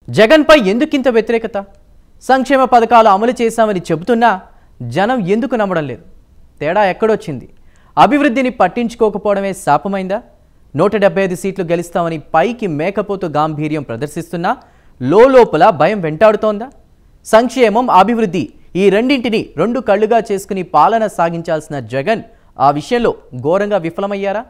జగన్పై ఎందుకింత వ్యతిరేకత? సంక్షేమ పథకాలు అమలు చేశామని చెబుతున్నా జనం ఎందుకు నమ్మడం లేదు? తేడా ఎక్కడొచ్చింది? అభివృద్ధిని పట్టించుకోకపోవడమే శాపమైందా? 175 సీట్లు గెలుస్తామని పైకి మేకపోతు గాంభీర్యం ప్రదర్శిస్తున్నా లోపల భయం వెంటాడుతోందా? సంక్షేమం, అభివృద్ధి ఈ రెండింటిని రెండు కళ్ళుగా చేసుకుని పాలన సాగించాల్సిన జగన్ ఆ విషయంలో ఘోరంగా విఫలమయ్యారా?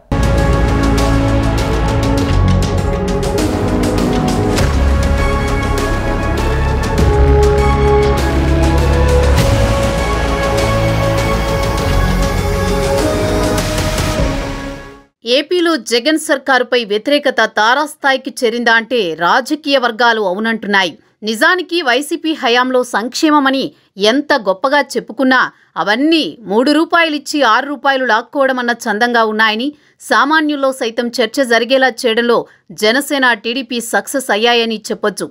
ఏపీలో జగన్ సర్కారుపై వ్యతిరేకత తారాస్థాయికి చేరిందా అంటే రాజకీయ వర్గాలు అవునంటున్నాయి. నిజానికి వైసీపీ హయాంలో సంక్షేమమని ఎంత గొప్పగా చెప్పుకున్నా అవన్నీ 3 రూపాయలిచ్చి 6 రూపాయలు లాక్కోవడం అన్న చందంగా ఉన్నాయని, సామాన్యుల్లో సైతం చర్చ జరిగేలా చేయడంలో జనసేన, టీడీపీ సక్సెస్ అయ్యాయని చెప్పొచ్చు.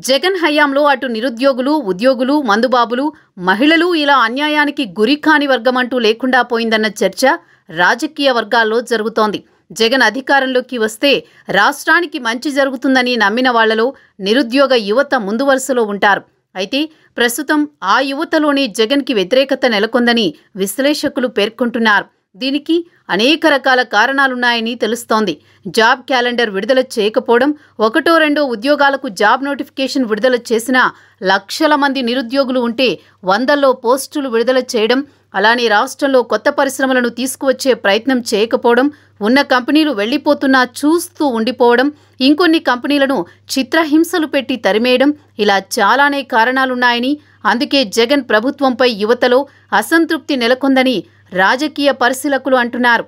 జగన్ హయాంలో అటు నిరుద్యోగులు, ఉద్యోగులు, మందుబాబులు, మహిళలు ఇలా అన్యాయానికి గురి కాని వర్గమంటూ లేకుండా పోయిందన్న చర్చ రాజకీయ వర్గాల్లో జరుగుతోంది. జగన్ అధికారంలోకి వస్తే రాష్ట్రానికి మంచి జరుగుతుందని నమ్మిన వాళ్లలో నిరుద్యోగ యువత ముందు వరుసలో ఉంటారు. అయితే ప్రస్తుతం ఆ యువతలోనే జగన్కి వ్యతిరేకత నెలకొందని విశ్లేషకులు పేర్కొంటున్నారు. దీనికి అనేక రకాల కారణాలున్నాయని తెలుస్తోంది. జాబ్ క్యాలెండర్ విడుదల చేయకపోవడం, 1-2 ఉద్యోగాలకు జాబ్ నోటిఫికేషన్ విడుదల చేసినా లక్షల మంది నిరుద్యోగులు ఉంటే 100లో పోస్టులు విడుదల చేయడం, అలానే రాష్ట్రంలో కొత్త పరిశ్రమలను తీసుకువచ్చే ప్రయత్నం చేయకపోవడం, ఉన్న కంపెనీలు వెళ్లిపోతున్నా చూస్తూ ఉండిపోవడం, ఇంకొన్ని కంపెనీలను చిత్రహింసలు పెట్టి తరిమేయడం, ఇలా చాలానే కారణాలున్నాయని, అందుకే జగన్ ప్రభుత్వంపై యువతలో అసంతృప్తి నెలకొందని రాజకీయ పరిశీలకులు అంటున్నారు.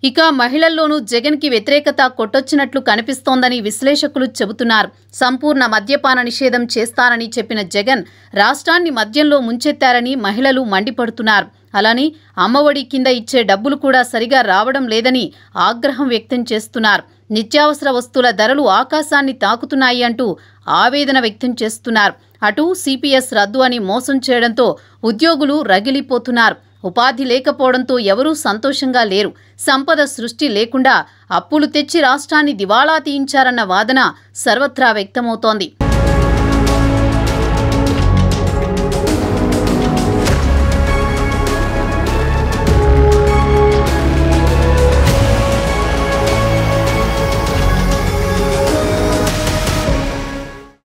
ఇక మహిళల్లోనూ జగన్కి వ్యతిరేకత కొట్టొచ్చినట్లు కనిపిస్తోందని విశ్లేషకులు చెబుతున్నారు. సంపూర్ణ మద్యపాన నిషేధం చేస్తారని చెప్పిన జగన్ రాష్ట్రాన్ని మద్యంలో ముంచెత్తారని మహిళలు మండిపడుతున్నారు. అలానే అమ్మఒడి కింద ఇచ్చే డబ్బులు కూడా సరిగా రావడం లేదని ఆగ్రహం వ్యక్తం చేస్తున్నారు. నిత్యావసర వస్తువుల ధరలు ఆకాశాన్ని తాకుతున్నాయి అంటూ ఆవేదన వ్యక్తం చేస్తున్నారు. అటు సిపిఎస్ రద్దు అని మోసం చేయడంతో ఉద్యోగులు రగిలిపోతున్నారు. ఉపాధి లేకపోవడంతో ఎవరూ సంతోషంగా లేరు. సంపద సృష్టి లేకుండా అప్పులు తెచ్చి రాష్ట్రాన్ని దివాళా తీయించారన్న వాదన సర్వత్రా వ్యక్తమవుతోంది.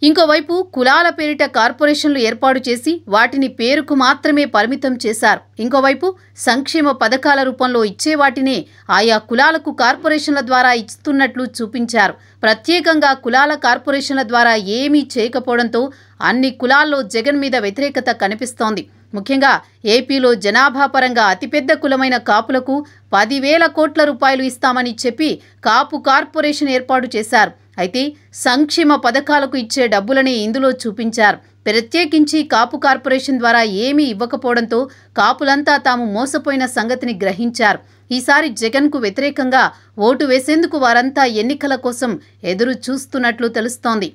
ఇంకోవైపు కులాల పేరిట కార్పొరేషన్లు ఏర్పాటు చేసి వాటిని పేరుకు మాత్రమే పరిమితం చేశారు. ఇంకోవైపు సంక్షేమ పథకాల రూపంలో ఇచ్చే వాటినే ఆయా కులాలకు కార్పొరేషన్ల ద్వారా ఇస్తున్నట్లు చూపించారు. ప్రత్యేకంగా కులాల కార్పొరేషన్ల ద్వారా ఏమీ చేయకపోవడంతో అన్ని కులాల్లో జగన్ మీద వ్యతిరేకత కనిపిస్తోంది. ముఖ్యంగా ఏపీలో జనాభా పరంగా అతిపెద్ద కులమైన కాపులకు 10,000 కోట్ల రూపాయలు ఇస్తామని చెప్పి కాపు కార్పొరేషన్ ఏర్పాటు చేశారు. అయితే సంక్షేమ పథకాలకు ఇచ్చే డబ్బులని ఇందులో చూపించారు. ప్రత్యేకించి కాపు కార్పొరేషన్ ద్వారా ఏమీ ఇవ్వకపోవడంతో కాపులంతా తాము మోసపోయిన సంగతిని గ్రహించారు. ఈసారి జగన్కు వ్యతిరేకంగా ఓటు వేసేందుకు వారంతా ఎన్నికల కోసం ఎదురు చూస్తున్నట్లు తెలుస్తోంది.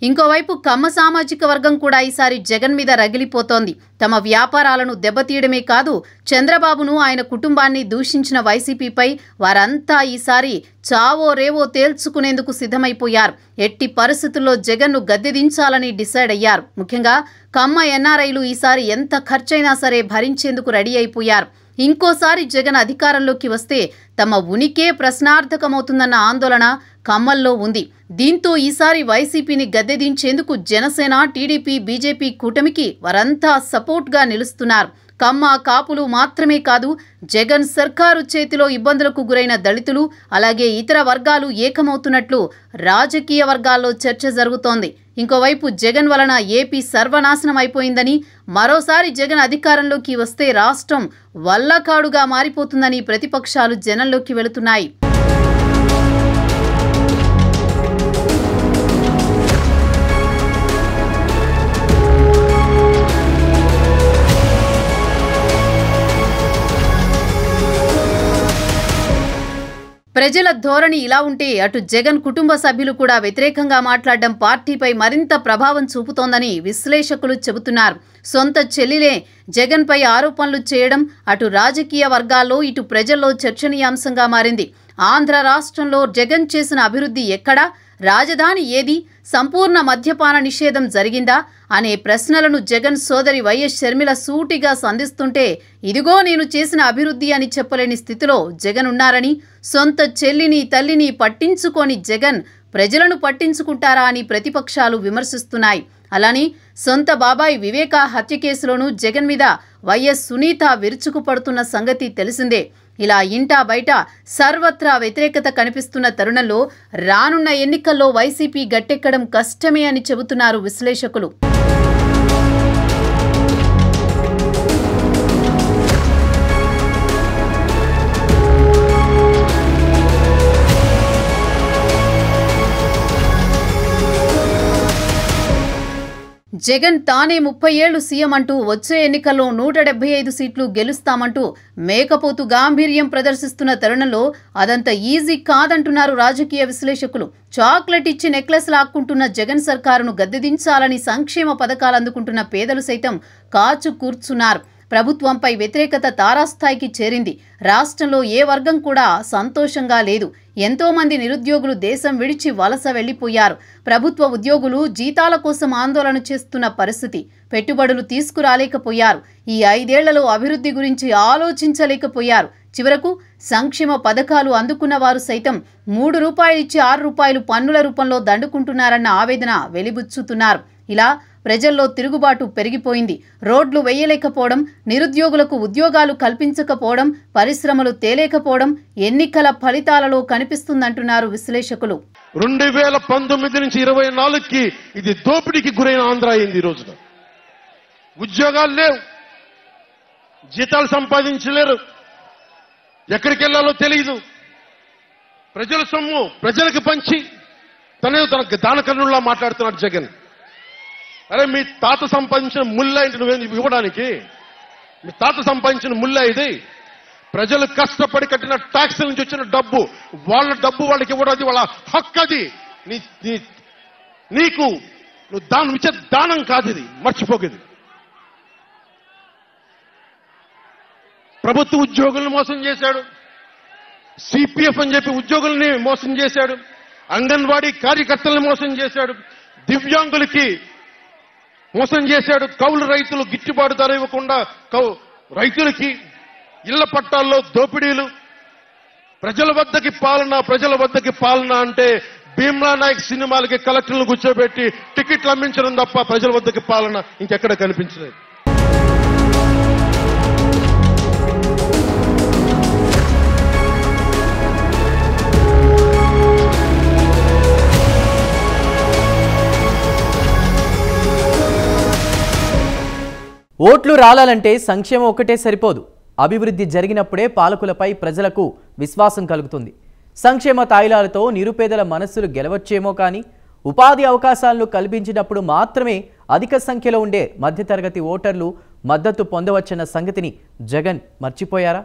ఇంకోవైపు కమ్మ సామాజిక వర్గం కూడా ఈసారి జగన్ మీద రగిలిపోతోంది. తమ వ్యాపారాలను దెబ్బతీయడమే కాదు, చంద్రబాబును, ఆయన కుటుంబాన్ని దూషించిన వైసీపీపై వారంతా ఈసారి చావో రేవో తేల్చుకునేందుకు సిద్ధమైపోయారు. ఎట్టి పరిస్థితుల్లో జగన్ను గద్దెదించాలని డిసైడ్ అయ్యారు. ముఖ్యంగా కమ్మ ఎన్ఆర్ఐలు ఈసారి ఎంత ఖర్చైనా సరే భరించేందుకు రెడీ అయిపోయారు. ఇంకోసారి జగన్ అధికారంలోకి వస్తే తమ ఉనికే ప్రశ్నార్థకమవుతుందన్న ఆందోళన కమ్మల్లో ఉంది. దీంతో ఈసారి వైసీపీని గద్దెదించేందుకు జనసేన, టీడీపీ, బీజేపీ కూటమికి వారంతా సపోర్ట్గా నిలుస్తున్నారు. కమ్మ కాపులు మాత్రమే కాదు, జగన్ సర్కారు చేతిలో ఇబ్బందులకు గురైన దళితులు అలాగే ఇతర వర్గాలు ఏకమవుతున్నట్లు రాజకీయ వర్గాల్లో చర్చ జరుగుతోంది. ఇంకోవైపు జగన్ వలన ఏపీ సర్వనాశనం అయిపోయిందని, మరోసారి జగన్ అధికారంలోకి వస్తే రాష్ట్రం వల్లకాడుగా మారిపోతుందని ప్రతిపక్షాలు జనంలోకి వెళుతున్నాయి. ప్రజల ధోరణి ఇలా ఉంటే అటు జగన్ కుటుంబ సభ్యులు కూడా వ్యతిరేకంగా మాట్లాడడం పార్టీపై మరింత ప్రభావం చూపుతోందని విశ్లేషకులు చెబుతున్నారు. సొంత చెల్లిలే జగన్పై ఆరోపణలు చేయడం అటు రాజకీయ వర్గాల్లో ఇటు ప్రజల్లో చర్చనీయాంశంగా మారింది. ఆంధ్ర రాష్ట్రంలో జగన్ చేసిన అభివృద్ధి ఎక్కడా, రాజధాని ఏది, సంపూర్ణ మద్యపాన నిషేధం జరిగిందా అనే ప్రశ్నలను జగన్ సోదరి వైఎస్ షర్మిల సూటిగా సంధిస్తుంటే, ఇదిగో నేను చేసిన అభివృద్ధి అని చెప్పలేని స్థితిలో జగన్ ఉన్నారని, సొంత చెల్లిని తల్లిని పట్టించుకొని జగన్ ప్రజలను పట్టించుకుంటారా అని ప్రతిపక్షాలు విమర్శిస్తున్నాయి. అలానే సొంత బాబాయ్ వివేక హత్య కేసులోనూ జగన్ మీద వైఎస్ సునీత విరుచుకుపడుతున్న సంగతి తెలిసిందే. ఇలా ఇంటా బయట సర్వత్రా వ్యతిరేకత కనిపిస్తున్న తరుణంలో రానున్న ఎన్నికల్లో వైసీపీ గట్టెక్కడం కష్టమే అని చెబుతున్నారు విశ్లేషకులు. జగన్ తానే 30 ఏళ్లు సీఎం అంటూ వచ్చే ఎన్నికల్లో 175 సీట్లు గెలుస్తామంటూ మేకపోతు గాంభీర్యం ప్రదర్శిస్తున్న తరుణంలో అదంత ఈజీ కాదంటున్నారు రాజకీయ విశ్లేషకులు. చాక్లెట్ ఇచ్చి నెక్లెస్ లాక్కుంటున్న జగన్ సర్కారును గద్దెదించాలని సంక్షేమ పథకాలు అందుకుంటున్న పేదలు సైతం కాచు కూర్చున్నారు. ప్రభుత్వంపై వ్యతిరేకత తారాస్థాయికి చేరింది. రాష్ట్రంలో ఏ వర్గం కూడా సంతోషంగా లేదు. ఎంతో మంది నిరుద్యోగులు దేశం విడిచి వలస వెళ్లిపోయారు. ప్రభుత్వ ఉద్యోగులు జీతాల కోసం ఆందోళన చేస్తున్న పరిస్థితి. పెట్టుబడులు తీసుకురాలేకపోయారు. ఈ 5 ఏళ్లలో అభివృద్ధి గురించి ఆలోచించలేకపోయారు. చివరకు సంక్షేమ పథకాలు అందుకున్న వారు సైతం 3 రూపాయలు ఇచ్చి 6 రూపాయలు పన్నుల రూపంలో దండుకుంటున్నారన్న ఆవేదన వెలిబుచ్చుతున్నారు. ఇలా ప్రజల్లో తిరుగుబాటు పెరిగిపోయింది. రోడ్లు వేయలేకపోవడం, నిరుద్యోగులకు ఉద్యోగాలు కల్పించకపోవడం, పరిశ్రమలు తేలేకపోవడం ఎన్నికల ఫలితాలలో కనిపిస్తుందంటున్నారు విశ్లేషకులు. 2019 నుంచి 24కి ఇది దోపిడీకి గురైన ఆంధ్ర అయింది. ఈ రోజున ఉద్యోగాలు లేవు, జీతాలు సంపాదించలేరు, ఎక్కడికి వెళ్లాలో తెలియదు. ప్రజల సొమ్ము ప్రజలకు పంచి తనకు దానకర్ణుల్లా మాట్లాడుతున్నాడు జగన్. అరే, మీ తాత సంపాదించిన ముల్ల ఏంటి నువ్వేం ఇవ్వడానికి? మీ తాత సంపాదించిన ముల్ల ఇది. ప్రజలు కష్టపడి కట్టిన ట్యాక్స్ నుంచి వచ్చిన డబ్బు, వాళ్ళ డబ్బు వాళ్ళకి ఇవ్వడం అది వాళ్ళ హక్కు. అది నీకు నువ్వు దానం ఇచ్చే దానం కాదు. ఇది మర్చిపోకేది. ప్రభుత్వ ఉద్యోగులను మోసం చేశాడు. సిపిఎఫ్ అని చెప్పి ఉద్యోగుల్ని మోసం చేశాడు. అంగన్వాడీ కార్యకర్తలను మోసం చేశాడు. దివ్యాంగులకి మోసం చేశాడు. కౌలు రైతులు గిట్టుబాటు ధర ఇవ్వకుండా రైతులకి ఇళ్ల పట్టాల్లో దోపిడీలు. ప్రజల వద్దకి పాలన అంటే భీమ్లా నాయక్ సినిమాలకి కలెక్టర్లు కూర్చోబెట్టి టికెట్లు అమ్మించడం తప్ప ప్రజల వద్దకి పాలన ఇంకెక్కడ కనిపించలేదు. ఓట్లు రాలాలంటే సంక్షేమం ఒక్కటే సరిపోదు. అభివృద్ధి జరిగినప్పుడే పాలకులపై ప్రజలకు విశ్వాసం కలుగుతుంది. సంక్షేమ తాయిలాలతో నిరుపేదల మనస్సులు గెలవచ్చేమో కానీ ఉపాధి అవకాశాలను కల్పించినప్పుడు మాత్రమే అధిక సంఖ్యలో ఉండే మధ్యతరగతి ఓటర్లు మద్దతు పొందవచ్చన్న సంగతిని జగన్ మర్చిపోయారా?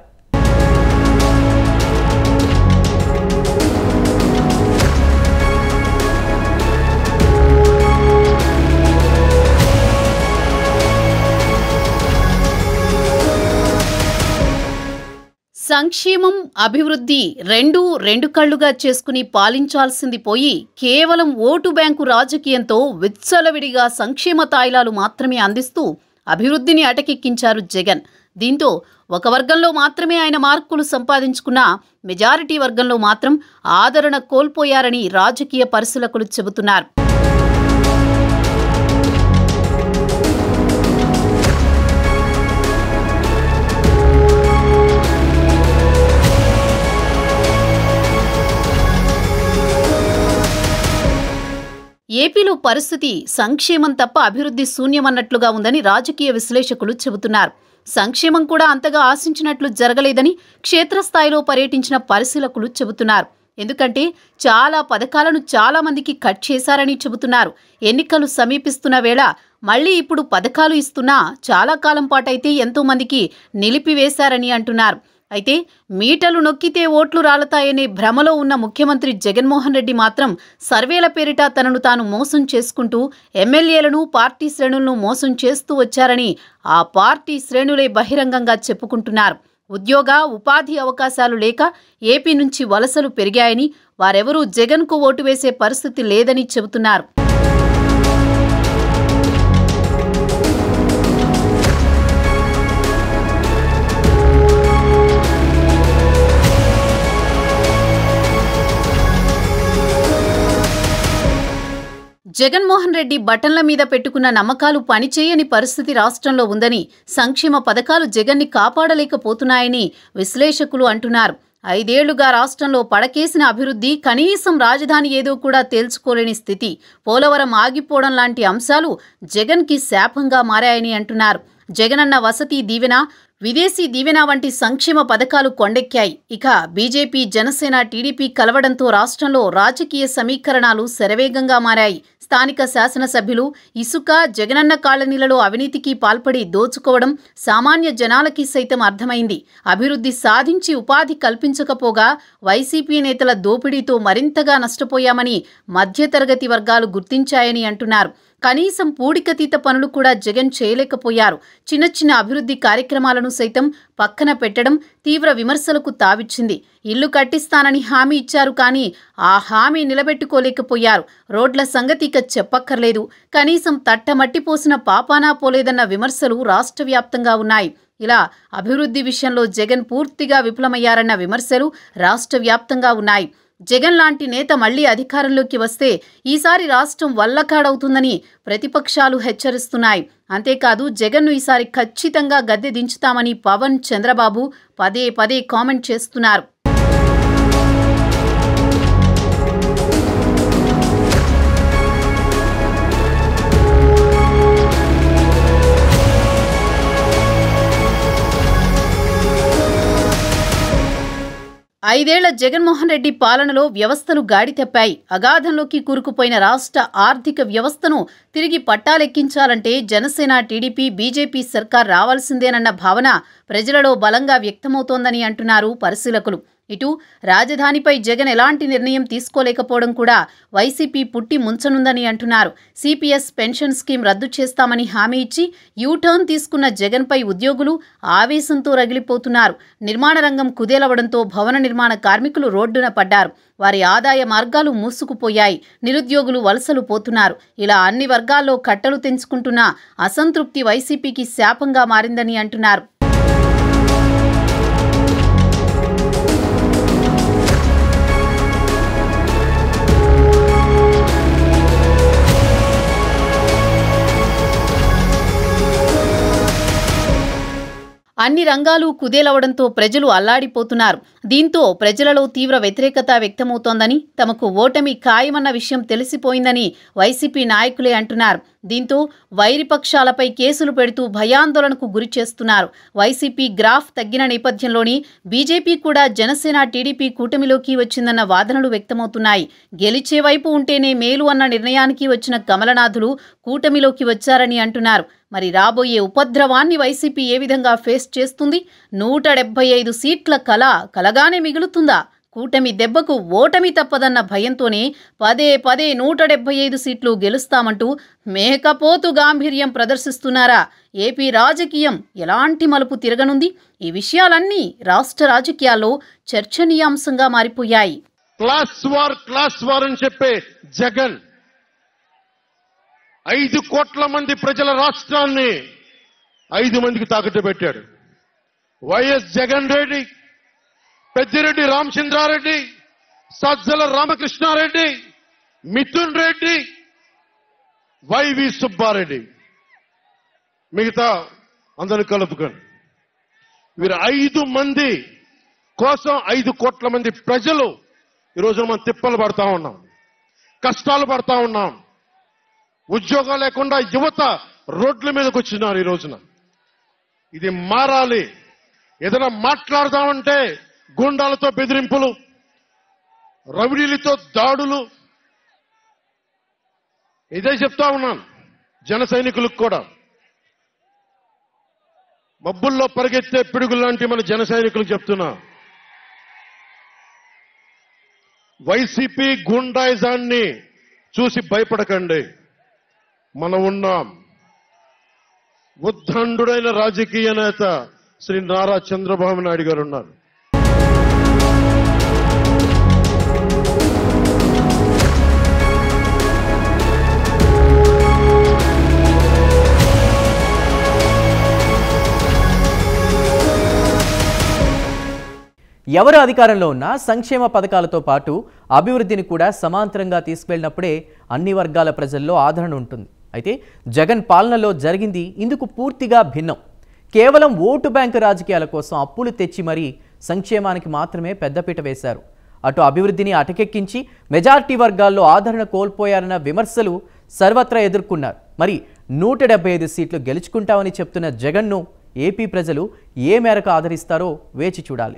సంక్షేమం, అభివృద్ధి రెండు కళ్లుగా చేసుకుని పాలించాల్సింది పోయి కేవలం ఓటు బ్యాంకు రాజకీయంతో విచ్చలవిడిగా సంక్షేమ తాయిలాలు మాత్రమే అందిస్తూ అభివృద్ధిని అటకెక్కించారు జగన్. దీంతో ఒక వర్గంలో మాత్రమే ఆయన మార్కులు సంపాదించుకున్న మెజారిటీ వర్గంలో మాత్రం ఆదరణ కోల్పోయారని రాజకీయ పరిశీలకులు చెబుతున్నారు. ఏపీలో పరిస్థితి సంక్షేమం తప్ప అభివృద్ధి శూన్యమన్నట్లుగా ఉందని రాజకీయ విశ్లేషకులు చెబుతున్నారు. సంక్షేమం కూడా అంతగా ఆశించినట్లు జరగలేదని క్షేత్రస్థాయిలో పర్యటించిన పరిశీలకులు చెబుతున్నారు. ఎందుకంటే చాలా పథకాలను చాలా మందికి కట్ చేశారని చెబుతున్నారు. ఎన్నికలు సమీపిస్తున్న వేళ మళ్లీ ఇప్పుడు పథకాలు ఇస్తున్నా చాలా కాలం పాటైతే ఎంతో మందికి నిలిపివేశారని అంటున్నారు. అయితే మీటలు నొక్కితే ఓట్లు రాలతాయనే భ్రమలో ఉన్న ముఖ్యమంత్రి జగన్మోహన్ రెడ్డి మాత్రం సర్వేల పేరిట తనను తాను మోసం చేసుకుంటూ ఎమ్మెల్యేలను, పార్టీ శ్రేణులను మోసం చేస్తూ వచ్చారని ఆ పార్టీ శ్రేణులే బహిరంగంగా చెప్పుకుంటున్నారు. ఉద్యోగ, ఉపాధి అవకాశాలు లేక ఏపీ నుంచి వలసలు పెరిగాయని, వారెవరూ జగన్కు ఓటు వేసే పరిస్థితి లేదని చెబుతున్నారు. జగన్మోహన్ రెడ్డి బటన్ల మీద పెట్టుకున్న నమ్మకాలు పనిచేయని పరిస్థితి రాష్ట్రంలో ఉందని, సంక్షేమ పథకాలు జగన్ని కాపాడలేకపోతున్నాయని విశ్లేషకులు అంటున్నారు. 5 ఏళ్లుగా రాష్ట్రంలో పడకేసిన అభివృద్ధి, కనీసం రాజధాని ఏదో కూడా తేల్చుకోలేని స్థితి, పోలవరం ఆగిపోవడం లాంటి అంశాలు జగన్కి శాపంగా మారాయని అంటున్నారు. జగనన్న వసతి దీవెన, విదేశీ దీవెన వంటి సంక్షేమ పథకాలు కొండెక్కాయి. ఇక బీజేపీ, జనసేన, టీడీపీ కలవడంతో రాష్ట్రంలో రాజకీయ సమీకరణాలు శరవేగంగా మారాయి. స్థానిక శాసనసభ్యులు ఇసుక, జగనన్న కాలనీలలో అవినీతికి పాల్పడి దోచుకోవడం సామాన్య జనాలకి సైతం అర్థమైంది. అభివృద్ధి సాధించి ఉపాధి కల్పించకపోగా వైసీపీ నేతల దోపిడీతో మరింతగా నష్టపోయామని మధ్యతరగతి వర్గాలు గుర్తించాయని అంటున్నారు. కనీసం పూడికతీత పనులు కూడా జగన్ చేయలేకపోయారు. చిన్న చిన్న అభివృద్ధి కార్యక్రమాలను సైతం పక్కన పెట్టడం తీవ్ర విమర్శలకు తావిచ్చింది. ఇల్లు కట్టిస్తానని హామీ ఇచ్చారు, కానీ ఆ హామీ నిలబెట్టుకోలేకపోయారు. రోడ్ల సంగతి ఇక చెప్పక్కర్లేదు. కనీసం తట్టమట్టి పోసిన పాపానా పోలేదన్న విమర్శలు రాష్ట్ర వ్యాప్తంగా ఉన్నాయి. ఇలా అభివృద్ధి విషయంలో జగన్ పూర్తిగా విఫలమయ్యారన్న విమర్శలు రాష్ట్ర వ్యాప్తంగా ఉన్నాయి. జగన్ లాంటి నేత మళ్లీ అధికారంలోకి వస్తే ఈసారి రాష్ట్రం వల్లకాడవుతుందని ప్రతిపక్షాలు హెచ్చరిస్తున్నాయి. అంతేకాదు, జగన్ను ఈసారి ఖచ్చితంగా గద్దె దించుతామని పవన్, చంద్రబాబు పదే పదే కామెంట్ చేస్తున్నారు. ఐదేళ్ల జగన్మోహన్ రెడ్డి పాలనలో వ్యవస్థలు గాడి తప్పాయి. అగాధంలోకి కూరుకుపోయిన రాష్ట్ర ఆర్థిక వ్యవస్థను తిరిగి పట్టాలెక్కించాలంటే జనసేన, టీడీపీ, బీజేపీ సర్కార్ రావాల్సిందేనన్న భావన ప్రజలలో బలంగా వ్యక్తమవుతోందని అంటున్నారు పరిశీలకులు. ఇటు రాజధానిపై జగన్ ఎలాంటి నిర్ణయం తీసుకోలేకపోవడం కూడా వైసీపీ పుట్టి ముంచనుందని అంటున్నారు. సిపిఎస్ పెన్షన్ స్కీమ్ రద్దు చేస్తామని హామీ ఇచ్చి యూటర్న్ తీసుకున్న జగన్పై ఉద్యోగులు ఆవేశంతో రగిలిపోతున్నారు. నిర్మాణ రంగం కుదేలవడంతో భవన నిర్మాణ కార్మికులు రోడ్డున పడ్డారు. వారి ఆదాయ మార్గాలు మూసుకుపోయాయి. నిరుద్యోగులు వలసలు పోతున్నారు. ఇలా అన్ని వర్గాల్లో కట్టలు తెంచుకుంటున్న అసంతృప్తి వైసీపీకి శాపంగా మారిందని అంటున్నారు. అన్ని రంగాలు కుదేలవడంతో ప్రజలు అల్లాడిపోతున్నారు. దీంతో ప్రజలలో తీవ్ర వ్యతిరేకత వ్యక్తమవుతోందని, తమకు ఓటమి ఖాయమన్న విషయం తెలిసిపోయిందని వైసీపీ నాయకులే అంటున్నారు. దీంతో వైరిపక్షాలపై కేసులు పెడుతూ భయాందోళనకు గురి చేస్తున్నారు. వైసీపీ గ్రాఫ్ తగ్గిన నేపథ్యంలోని బీజేపీ కూడా జనసేన, టీడీపీ కూటమిలోకి వచ్చిందన్న వాదనలు వ్యక్తమవుతున్నాయి. గెలిచే వైపు ఉంటేనే మేలు అన్న నిర్ణయానికి వచ్చిన కమలనాథులు కూటమిలోకి వచ్చారని అంటున్నారు. మరి రాబోయే ఉపద్రవాన్ని వైసీపీ ఏ విధంగా ఫేస్ చేస్తుంది? 175 సీట్ల కలగానే మిగులుతుందా? కూటమి దెబ్బకు ఓటమి తప్పదన్న భయంతోనే పదే 175 సీట్లు గెలుస్తామంటూ మేకపోతు గాంభీర్యం ప్రదర్శిస్తున్నారా? ఏపీ రాజకీయం ఎలాంటి మలుపు తిరగనుంది? ఈ విషయాలన్నీ రాష్ట్ర రాజకీయాల్లో చర్చనీయాంశంగా మారిపోయాయి. క్లాస్ వార్ అని చెప్పే జగన్ 5 కోట్ల మంది ప్రజల రాష్ట్రాన్ని 5 మందికి తాకట్టు పెట్టాడు. వైఎస్ జగన్ రెడ్డి, పెద్దిరెడ్డి రామచంద్రారెడ్డి, సజ్జల రామకృష్ణారెడ్డి, మిథున్ రెడ్డి, వైవి సుబ్బారెడ్డి, మిగతా అందరిని కలుపుకొని వీరు 5 మంది కోసం 5 కోట్ల మంది ప్రజలు ఈరోజు మనం తిప్పలు పడతా ఉన్నాం, కష్టాలు పడతా ఉన్నాం. ఉద్యోగాలు లేకుండా యువత రోడ్ల మీదకి వచ్చినారు ఈ రోజున. ఇది మారాలి. ఏదైనా మాట్లాడదామంటే గూండాలతో బెదిరింపులు, రౌడీలతో దాడులు. ఇదే చెప్తా ఉన్నాను జన సైనికులకు కూడా. మబ్బుల్లో పరిగెత్తే పిడుగులు లాంటి మన జన సైనికులకు చెప్తున్నా, వైసీపీ గుండాయిజాన్ని చూసి భయపడకండి. మనం ఉన్నాం. ఉద్దండుడైన రాజకీయ నేత శ్రీ నారా చంద్రబాబు నాయుడు గారు ఉన్నారు. ఎవరు అధికారంలో ఉన్నా సంక్షేమ పథకాలతో పాటు అభివృద్ధిని కూడా సమాంతరంగా తీసుకెళ్లినప్పుడే అన్ని వర్గాల ప్రజల్లో ఆదరణ ఉంటుంది. అయితే జగన్ పాలనలో జరిగింది ఇందుకు పూర్తిగా భిన్నం. కేవలం ఓటు బ్యాంకు రాజకీయాల కోసం అప్పులు తెచ్చి మరీ సంక్షేమానికి మాత్రమే పెద్దపీట వేశారు. అటు అభివృద్ధిని అటకెక్కించి మెజార్టీ వర్గాల్లో ఆదరణ కోల్పోయారన్న విమర్శలు సర్వత్రా ఎదుర్కొన్నారు. మరి 175 సీట్లు గెలుచుకుంటామని చెప్తున్న జగన్ను ఏపీ ప్రజలు ఏ మేరకు ఆదరిస్తారో వేచి చూడాలి.